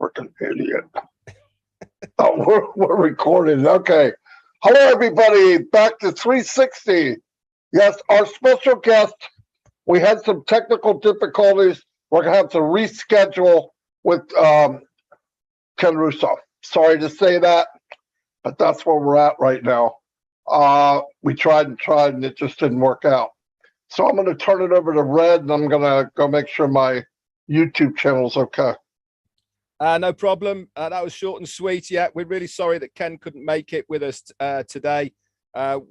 Freaking idiot. Oh, we're recording. Okay. Hello, everybody. Back to 360. Yes, our special guest. We had some technical difficulties. We're going to have to reschedule with Ken Russo. Sorry to say that, but that's where we're at right now. We tried and it just didn't work out. So I'm going to turn it over to Red, and I'm going to go make sure my YouTube channel's okay. No problem. That was short and sweet. Yeah, we're really sorry that Ken couldn't make it with us today.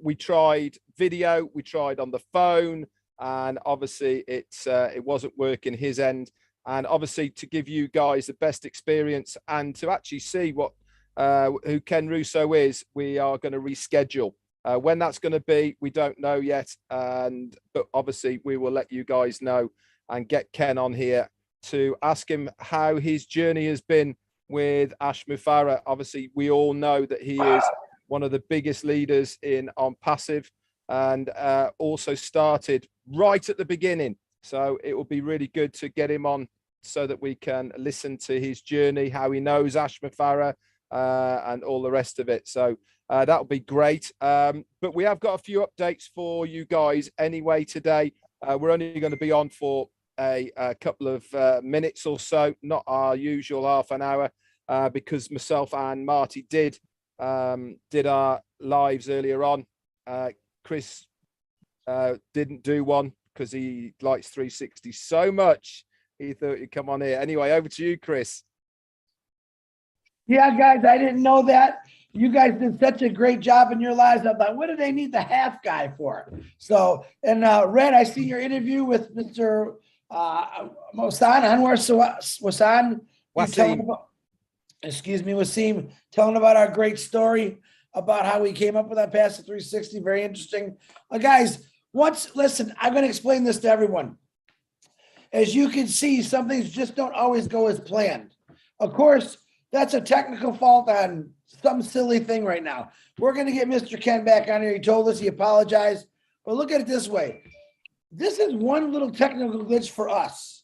We tried video, we tried on the phone, and obviously it wasn't working his end. And obviously, to give you guys the best experience and to actually see what who Ken Russo is, we are going to reschedule. When that's going to be, we don't know yet. But obviously, we will let you guys know and get Ken on here to ask him how his journey has been with Ash Mufareh. Obviously, we all know that he is one of the biggest leaders on passive, and also started right at the beginning. So it will be really good to get him on so that we can listen to his journey, how he knows Ash Mufareh, and all the rest of it. So that'll be great. But we have got a few updates for you guys anyway today. We're only going to be on for a couple of minutes or so, not our usual half an hour, because myself and Marty did our lives earlier on. Chris didn't do one because he likes 360 so much he thought he'd come on here. Anyway, over to you, Chris. Yeah, guys, I didn't know that. You guys did such a great job in your lives. I thought, what do they need the half guy for? So, and Red, I see your interview with Mr. Mosan Anwar Wasan. Wasim, telling about our great story about how we came up with that pass to 360. Very interesting. Guys, listen, I'm going to explain this to everyone. As you can see, some things just don't always go as planned. Of course, that's a technical fault on some silly thing right now. We're going to get Mr. Ken back on here. He told us he apologized. But look at it this way. This is one little technical glitch for us.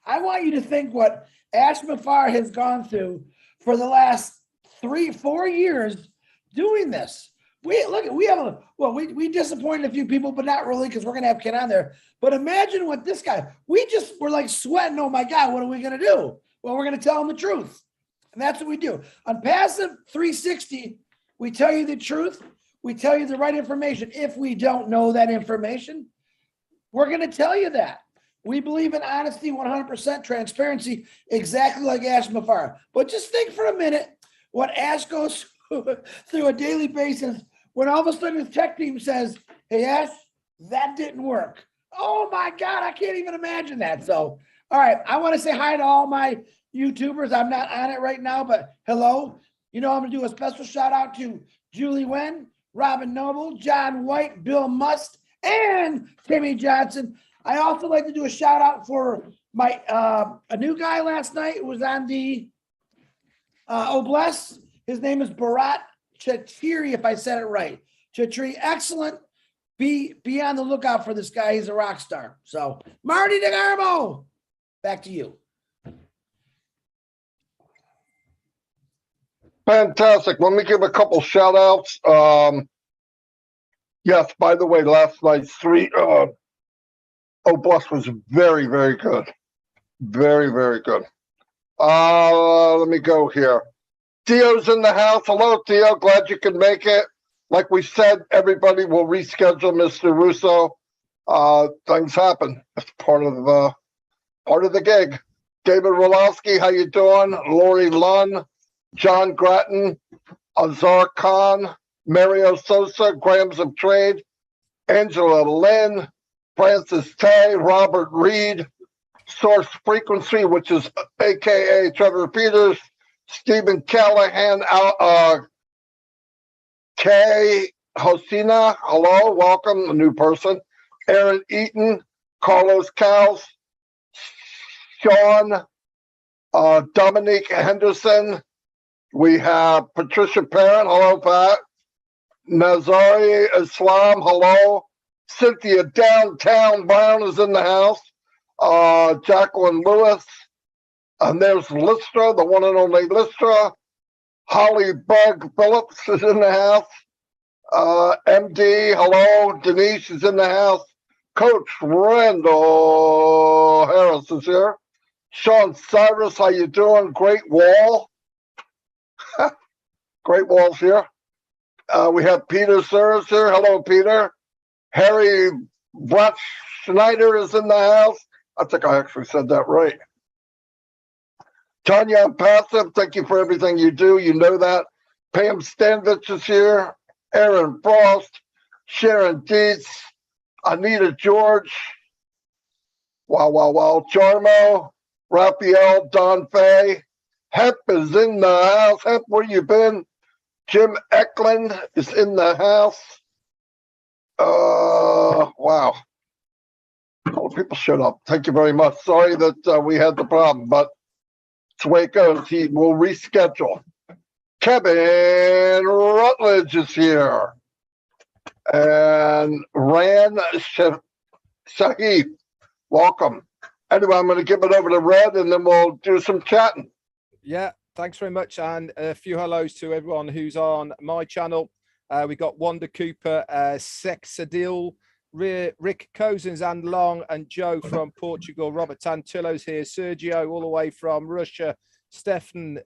I want you to think what Ash Mufareh has gone through for the last 3-4 years doing this. We disappointed a few people, but not really, because we're going to have Ken on there. But imagine what this guy, we're like sweating. Oh my God, what are we going to do? Well, we're going to tell him the truth. And that's what we do. On Passive 360, we tell you the truth. We tell you the right information. If we don't know that information, we're going to tell you that. We believe in honesty, 100% transparency, exactly like Ash Mufareh. But just think for a minute what Ash goes through a daily basis when all of a sudden his tech team says, hey, Ash, that didn't work. Oh, my God, I can't even imagine that. So, all right, I want to say hi to all my YouTubers. I'm not on it right now, but hello. I'm going to do a special shout out to Julie Wen, Robin Noble, John White, Bill Must, and Timmy Johnson. I also like to do a shout out for my a new guy last night who was on the Bless. His name is Bharat Chatiri, if I said it right. Chatiri, excellent. Be on the lookout for this guy. He's a rock star. So, Marty DeGarmo, back to you. Fantastic. Let me give a couple shout outs. Yes, by the way, last night's Bless was very, very good. Very, very good. Let me go here. Theo's in the house. Hello, Theo. Glad you could make it. Like we said, everybody will reschedule Mr. Russo. Things happen. It's part of the gig. David Rolowski, how you doing? Lori Lunn, John Grattan, Azar Khan, Mario Sosa, Grams of Trade, Angela Lynn, Francis Tay, Robert Reed, Source Frequency, which is AKA Trevor Peters, Stephen Callahan, Kay Hosina, hello, welcome, a new person, Aaron Eaton, Carlos Cows, Sean, Dominique Henderson, we have Patricia Parent, hello, Pat, Nazari Islam, hello, Cynthia Downtown Brown is in the house, Jacqueline Lewis, And there's Listra, the one and only Listra. Holly Bug Phillips is in the house. MD, hello. Denise is in the house. Coach Randall Harris is here. Sean Cyrus, how you doing? Great Wall. Great Wall's here. We have Peter Sears here. Hello, Peter. Harry Brett Schneider is in the house. I think I actually said that right. Tanya Passive, thank you for everything you do. You know that. Pam Stanvich is here. Aaron Frost. Sharon Dietz. Anita George. Wow. Jarmo. Raphael. Don Fay. Hep is in the house. Hep, where you been? Jim Eklund is in the house. Wow. All the people showed up. Thank you very much. Sorry that we had the problem, but it's the way it goes. He will reschedule. Kevin Rutledge is here. And Ran Shahid, welcome. Anyway, I'm going to give it over to Red, and then we'll do some chatting. Yeah, thanks very much. And a few hellos to everyone who's on my channel. We got Wanda Cooper, Sexadil, Rick Cozens and Long, and Joe from Portugal. Robert Tantillo's here. Sergio all the way from Russia. Stephanie,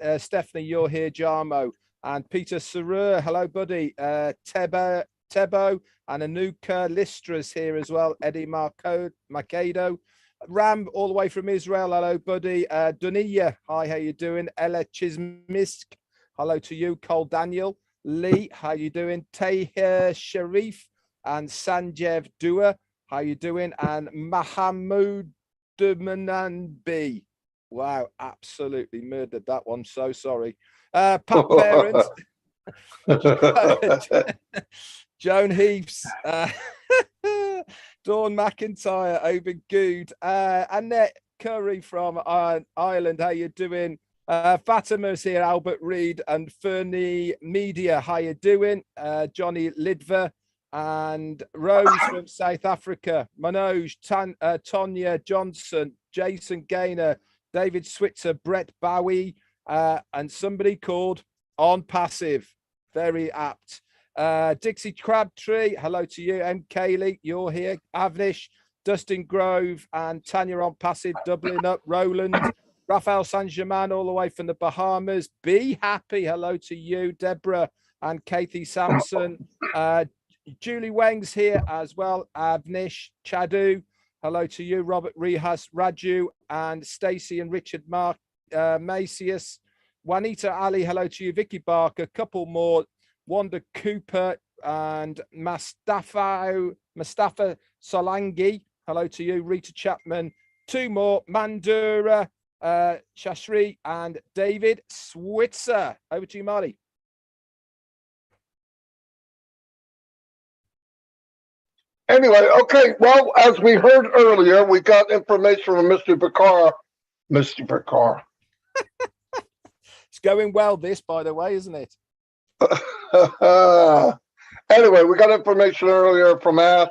you're here. Jarmo and Peter Sarur. Hello, buddy. Tebo and Anuka Listra's here as well. Eddie Macado. Ram all the way from Israel. Hello, buddy. Duniya, hi, how you doing? Ella Chismisk, hello to you. Cole Daniel. Lee, how you doing? Tahir Sharif and Sanjeev Dua, how you doing? And Mahamoud Dumananbi. Wow, absolutely murdered that one. So sorry. Pat Parent. Joan Heaps. Dawn McIntyre, Oban Good, Annette Curry from Ireland, how you doing? Fatima's here, Albert Reed and Fernie Media, how you doing? Johnny Lidver and Rose from South Africa, Manoj, Tonya Johnson, Jason Gaynor, David Switzer, Brett Bowie, and somebody called On Passive, very apt. Dixie Crabtree, hello to you. M. Kaylee, you're here. Avnish, Dustin Grove, and Tanya on Passive, doubling up. Roland, Raphael Saint-Germain, all the way from the Bahamas. Be happy, hello to you. Deborah and Kathy Sampson. Julie Weng's here as well. Avnish, Chadu, hello to you. Robert Rehas, Raju, and Stacey and Richard Mark, Macius. Juanita Ali, hello to you. Vicky Barker, a couple more. Wanda Cooper and Mustafa Solangi, hello to you. Rita Chapman, two more. Mandura, Shashri, and David Switzer. Over to you, Marty. Anyway, okay. Well, as we heard earlier, we got information from Mr. Bakar. Mr. Bakar. It's going well, this, by the way, isn't it? Anyway, we got information earlier from Ash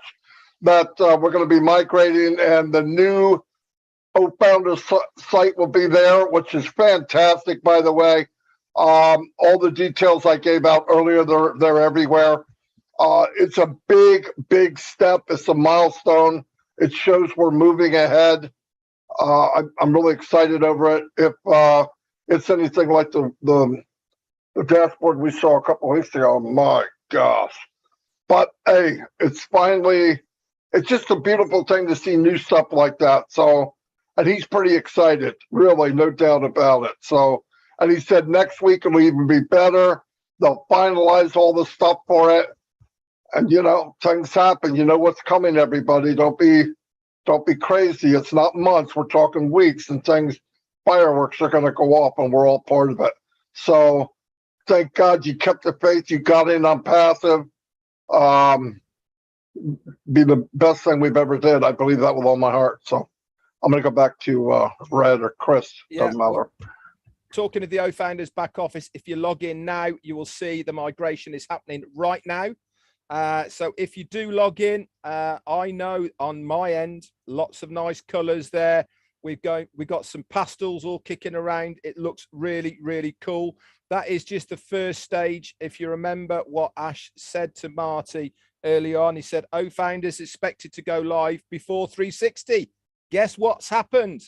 that we're going to be migrating, and the new founder site will be there, which is fantastic, by the way. All the details I gave out earlier, they're everywhere. It's a big step. It's a milestone. It shows we're moving ahead. I'm really excited over it. If it's anything like the dashboard we saw a couple weeks ago, my gosh. But hey, it's just a beautiful thing to see new stuff like that. So, and he's pretty excited, really, no doubt about it. So, and he said next week it'll even be better. They'll finalize all the stuff for it. And things happen. You know what's coming, everybody. Don't be crazy. It's not months. We're talking weeks, and fireworks are going to go off, and we're all part of it. So, thank God you kept the faith. You got in on Passive. Be the best thing we've ever did. I believe that with all my heart. So I'm going to go back to Red or Chris. Yeah. Doesn't matter. Talking of the O-Founders back office, if you log in now, you will see the migration is happening right now. So if you do log in, I know on my end, lots of nice colors there. We've got some pastels all kicking around. It looks really, really cool. That is just the first stage. If you remember what Ash said to Marty early on, he said, "Oh, founders expected to go live before 360." Guess what's happened?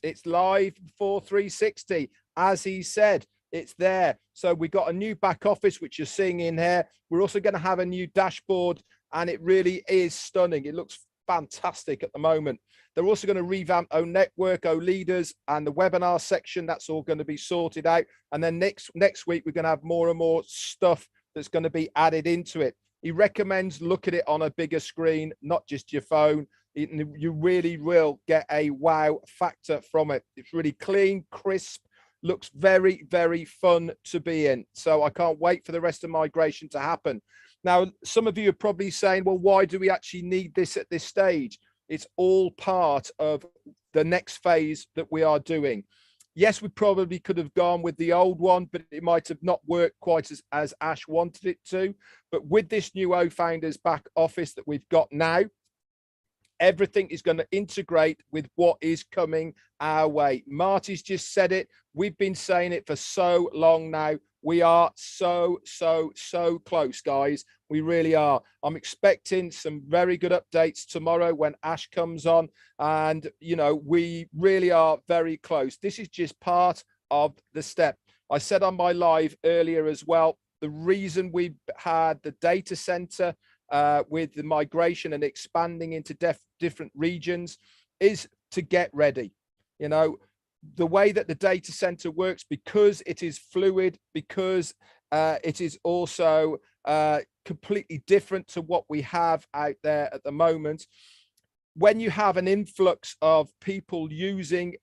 It's live before 360. As he said, it's there. So we got a new back office, which you're seeing in here. We're also going to have a new dashboard, and it really is stunning. It looks fantastic at the moment. They're also going to revamp O Network, O Leaders, and the webinar section. That's all going to be sorted out. And then next week, we're going to have more and more stuff that's going to be added into it. He recommends look at it on a bigger screen, not just your phone. You really will get a wow factor from it. It's really clean, crisp, looks very, very fun to be in. So I can't wait for the rest of migration to happen. Now, some of you are probably saying, well, why do we actually need this at this stage? It's all part of the next phase that we are doing. Yes, we probably could have gone with the old one, but it might have not worked quite as Ash wanted it to. But with this new O Founders back office that we've got now, everything is going to integrate with what is coming our way. Marty's just said it. We've been saying it for so long now. We are so close, guys. We really are. I'm expecting some very good updates tomorrow when Ash comes on. And, you know, we really are very close. This is just part of the step. I said on my live earlier as well, the reason we had the data center with the migration and expanding into different regions is to get ready. You know, the way that the data center works, because it is fluid, because it is also completely different to what we have out there at the moment. When you have an influx of people using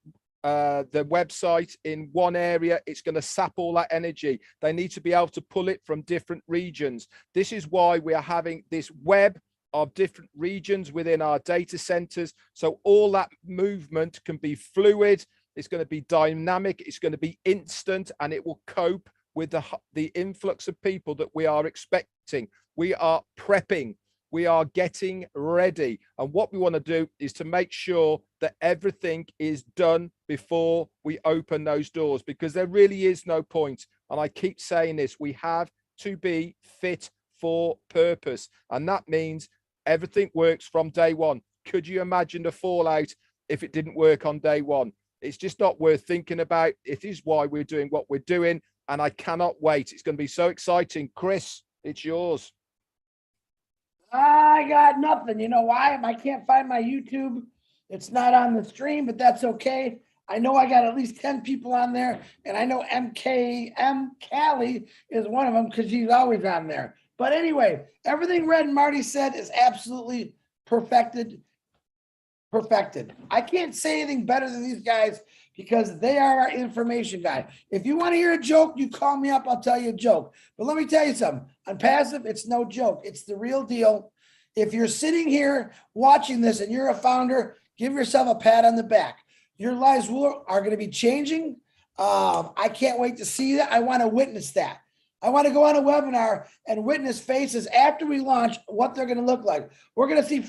the website in one area, it's going to sap all that energy. They need to be able to pull it from different regions. This is why we are having this web of different regions within our data centers. So all that movement can be fluid. It's going to be dynamic. It's going to be instant, and it will cope with the influx of people that we are expecting. We are prepping. We are getting ready. And what we want to do is to make sure that everything is done before we open those doors, because there really is no point. And I keep saying this, we have to be fit for purpose. And that means everything works from day one. Could you imagine the fallout if it didn't work on day one? It's just not worth thinking about. It is why we're doing what we're doing. And I cannot wait. It's going to be so exciting. Chris, it's yours. I got nothing. You know why? I can't find my YouTube. It's not on the stream, but that's okay. I know I got at least 10 people on there, and I know MKM Callie is one of them because she's always on there. But anyway, everything Red and Marty said is absolutely perfected. I can't say anything better than these guys because they are our information guy. If you want to hear a joke, you call me up, I'll tell you a joke. But let me tell you something. On Passive, it's no joke. It's the real deal. If you're sitting here watching this and you're a founder, give yourself a pat on the back. Your lives are going to be changing. I can't wait to see that. I want to witness that. I want to go on a webinar and witness faces after we launch what they're going to look like. We're going to see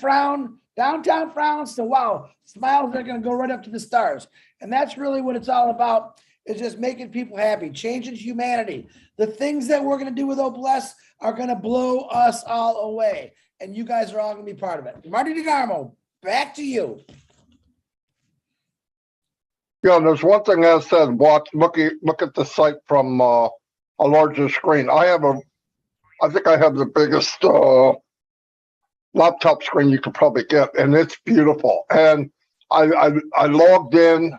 downtown frowns to wow, smiles that are going to go right up to the stars. And that's really what it's all about, is just making people happy, changing humanity. The things that we're going to do with Obless are going to blow us all away. And you guys are all going to be part of it. Marty DeGarmo, back to you. Yeah, there's one thing I said, look at the site from a larger screen. I think I have the biggest laptop screen you could probably get, and it's beautiful. And I logged in,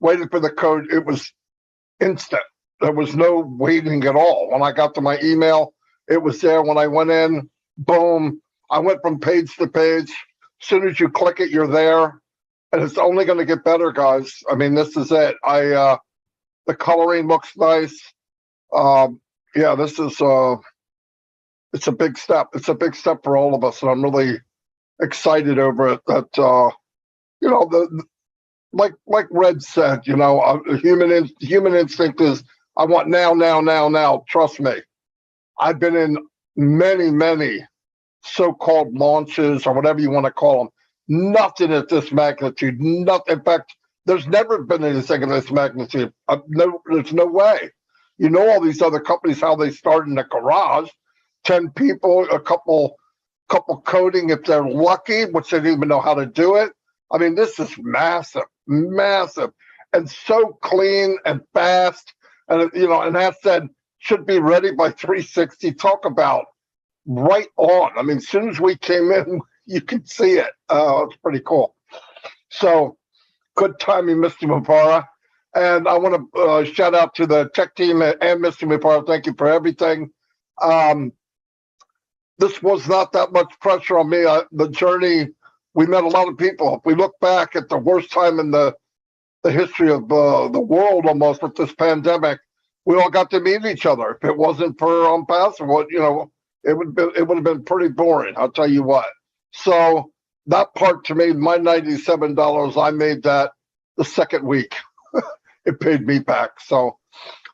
waited for the code. It was instant. There was no waiting at all. When I got to my email, it was there. When I went in, boom, I went from page to page. As soon as you click it, you're there. And it's only going to get better, guys. I mean, this is it. The coloring looks nice. Yeah, this is it's a big step. It's a big step for all of us, and I'm really excited over it. That you know, like Red said, you know, human instinct is I want now. Trust me, I've been in many so-called launches or whatever you want to call them. Nothing at this magnitude. Nothing. In fact, There's never been anything of this magnitude. No, there's no way. You know, all these other companies, how they start in a garage, 10 people, a couple coding if they're lucky, which they didn't even know how to do it. I mean, this is massive, massive, and so clean and fast. And, you know, and that said, should be ready by 360. Talk about right on. I mean, as soon as we came in, you could see it. It's pretty cool. So good timing, Mr. Mubara. And I want to shout out to the tech team and Mr. Mubara. Thank you for everything. This was not that much pressure on me. The journey, we met a lot of people. If we look back at the worst time in the history of the world almost with this pandemic, we all got to meet each other. If it wasn't for Passive, you know, it would have been pretty boring. I'll tell you what. So that part to me, my $97, I made that the second week. It paid me back. So,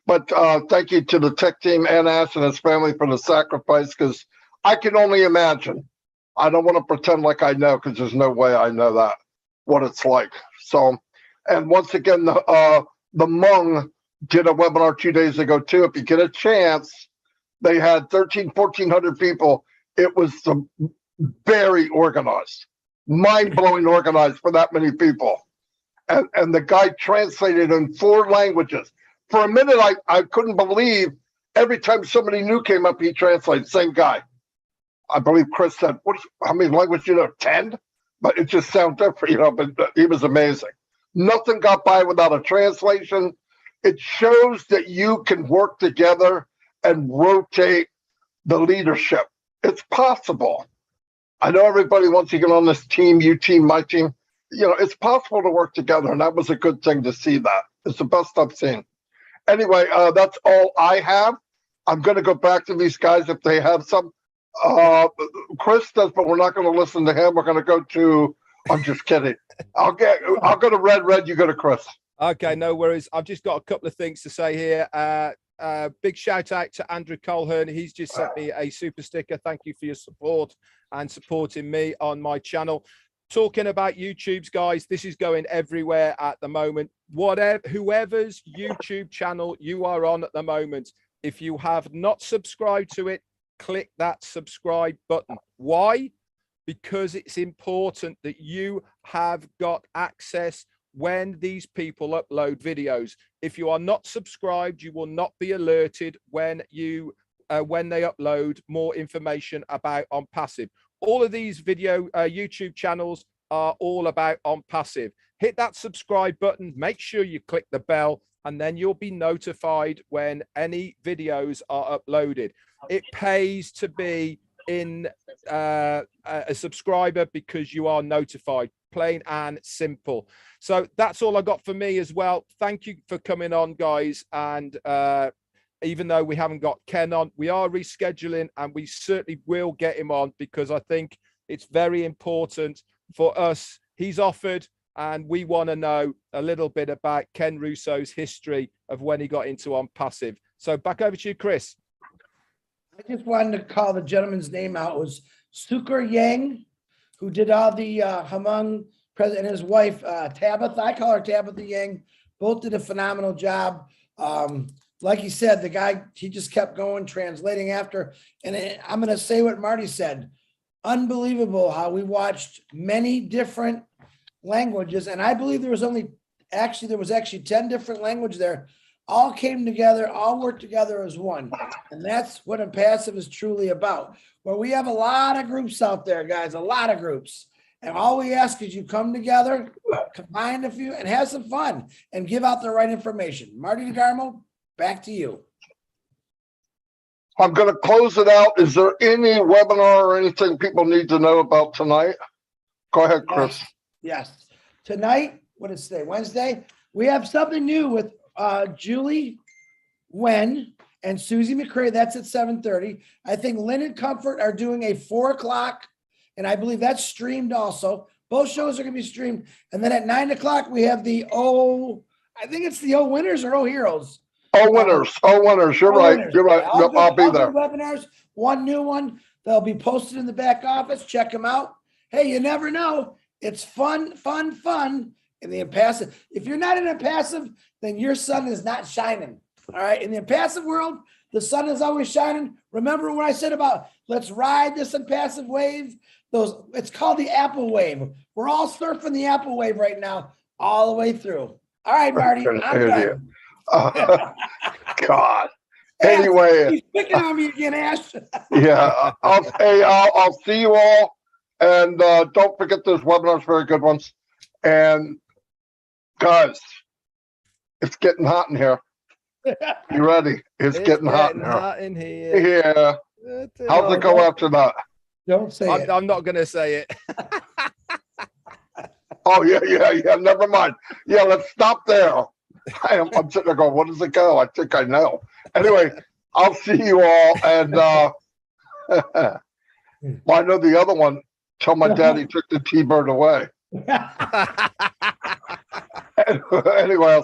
but thank you to the tech team and Ash and his family for the sacrifice, because I can only imagine. I don't want to pretend like I know, because there's no way I know that, what it's like. So, and once again, the Hmong did a webinar 2 days ago too. If you get a chance, they had 1,400 people. It was very organized, mind-blowing organized for that many people. And the guy translated in 4 languages. For a minute, I couldn't believe every time somebody new came up, he translated, same guy. I believe Chris said, how many languages you know? 10? But it just sounds different, you know, but he was amazing. Nothing got by without a translation. It shows that you can work together and rotate the leadership. It's possible. I know everybody wants to get on this team, you team, my team. You know, it's possible to work together, and that was a good thing to see that. It's the best I've seen. Anyway, that's all I have. I'm going to go back to these guys if they have some. Chris does, but we're not going to listen to him. We're going to go to, I'm just kidding. I'll go to Red, you go to Chris. Okay, no worries. I've just got a couple of things to say here. Big shout out to Andrew Colhern. He's just sent me a super sticker. Thank you for your support and supporting me on my channel. Talking about YouTube's, guys, this is going everywhere at the moment. Whoever's YouTube channel you are on at the moment, if you have not subscribed to it, click that subscribe button. Why? Because it's important that you have got access when these people upload videos. If you are not subscribed, you will not be alerted when they upload more information about OnPassive. All of these YouTube channels are all about OnPassive. Hit that subscribe button, make sure you click the bell, and then you'll be notified when any videos are uploaded. It pays to be in a subscriber because you are notified, plain and simple. So that's all I got for me as well. Thank you for coming on, guys. And even though we haven't got Ken on, we are rescheduling, and we certainly will get him on, because I think it's very important for us. He's offered, and we want to know a little bit about Ken Russo's history of when he got into OnPassive. So back over to you, Chris. I just wanted to call the gentleman's name out. It was Sukur Yang, who did all the Hmong president, and his wife, Tabitha. I call her Tabitha Yang. Both did a phenomenal job. Like he said, the guy, he just kept going, translating after. And I'm going to say what Marty said. Unbelievable how we watched many different languages. And I believe there was actually 10 different languages there. All came together, all worked together as one. And that's what OnPassive is truly about. Where we have a lot of groups out there, guys, a lot of groups. And all we ask is you come together, combine a few, and have some fun and give out the right information. Marty DeGarmo, back to you. I'm going to close it out. Is there any webinar or anything people need to know about tonight? Go ahead, Chris. Yes. Tonight, what is today? Wednesday. We have something new with Julie Wen and Susie McCray. That's at 7:30. I think Lynn and Comfort are doing a 4 o'clock, and I believe that's streamed also. Both shows are going to be streamed. And then at 9 o'clock, we have I think it's the O Winners or O Heroes. Winners. You're right. Winners. You're right. Yep, I'll be there. Webinars, one new one. They'll be posted in the back office. Check them out. Hey, you never know. It's fun. In the impassive, if you're not in impassive, then your sun is not shining. All right. In the impassive world, the sun is always shining. Remember what I said about let's ride this impassive wave? It's called the Apple wave. We're all surfing the Apple wave right now, all the way through. All right, Marty, I'm done. God. Ash, Anyway, he's picking on me again, Ash. yeah, I'll see you all, and don't forget those webinars, very good ones. And guys, it's getting hot in here. You ready? It's getting hot in here. Yeah. How's it go after that? Don't say it. I'm not going to say it. Oh, yeah. Never mind. Yeah, let's stop there. I'm sitting there going, what does it go? I think I know. Anyway, I'll see you all. And well, I know the other one. Tell my daddy took the T-bird away. Anyway,